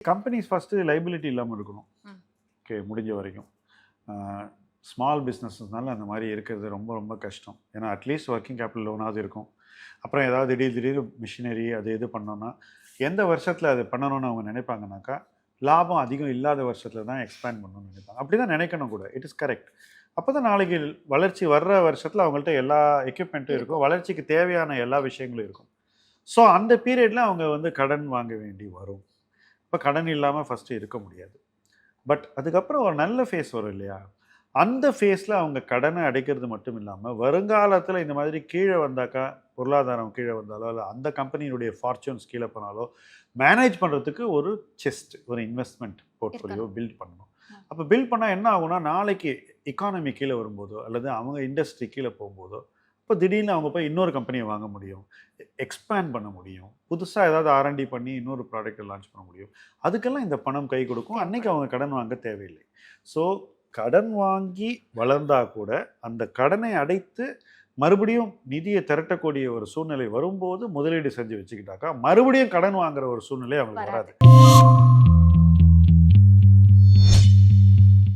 Companies first liability இல்லாமல் இருக்கணும். Okay, முடிஞ்ச வரைக்கும் ஸ்மால் பிஸ்னஸ்னால அந்த மாதிரி இருக்கிறது ரொம்ப ரொம்ப கஷ்டம். ஏன்னா அட்லீஸ்ட் ஒர்க்கிங் கேபிட்டல் லோனாவது இருக்கும். அப்புறம் ஏதாவது திடீர் மிஷினரி அது இது பண்ணோன்னா எந்த வருஷத்தில் அது பண்ணணும்னு அவங்க நினைப்பாங்கனாக்கா, லாபம் அதிகம் இல்லாத வருஷத்தில் தான் எக்ஸ்பேண்ட் பண்ணணும்னு நினைப்பாங்க. அப்படி தான் நினைக்கணும் கூட. It is correct. அப்போ தான் நாளைக்கு வளர்ச்சி வர்ற வருஷத்தில் அவங்கள்ட்ட எல்லா எக்யூப்மெண்ட்டும் இருக்கும், வளர்ச்சிக்கு தேவையான எல்லா விஷயங்களும் இருக்கும். ஸோ அந்த பீரியடில் அவங்க வந்து கடன் வாங்க வேண்டி வரும். இப்போ கடன் இல்லாமல் ஃபஸ்ட்டு இருக்க முடியாது. பட் அதுக்கப்புறம் ஒரு நல்ல ஃபேஸ் வரும் இல்லையா? அந்த ஃபேஸில் அவங்க கடனை அடைக்கிறது மட்டும் இல்லாமல் வருங்காலத்தில் இந்த மாதிரி கீழே வந்தாக்கா, பொருளாதாரம் கீழே வந்தாலோ இல்லை அந்த கம்பெனியினுடைய ஃபார்ச்சூன்ஸ் கீழே போனாலோ மேனேஜ் பண்ணுறதுக்கு ஒரு செஸ்ட், ஒரு இன்வெஸ்ட்மெண்ட் போர்ட்ஃபோலியோ பில்ட் பண்ணணும். அப்போ பில்ட் பண்ணால் என்ன ஆகும்னா, நாளைக்கு எக்கானமி கீழே வரும்போதோ அல்லது அவங்க இண்டஸ்ட்ரி கீழே போகும்போதோ இப்போ திடீர்னு அவங்க போய் இன்னொரு கம்பெனியை வாங்க முடியும், எக்ஸ்பேண்ட் பண்ண முடியும், புதுசாக ஏதாவது ஆர்என்டி பண்ணி இன்னொரு ப்ராடக்ட்டை லான்ச் பண்ண முடியும். அதுக்கெல்லாம் இந்த பணம் கை கொடுக்கும். அன்னைக்கு அவங்க கடன் வாங்க தேவையில்லை. ஸோ கடன் வாங்கி வளர்ந்தா கூட அந்த கடனை அடைத்து மறுபடியும் நிதியை திரட்டக்கூடிய ஒரு சூழ்நிலை வரும்போது முதலீடு செஞ்சு வச்சுக்கிட்டாக்கா மறுபடியும் கடன் வாங்குற ஒரு சூழ்நிலை அவங்களுக்கு வராது.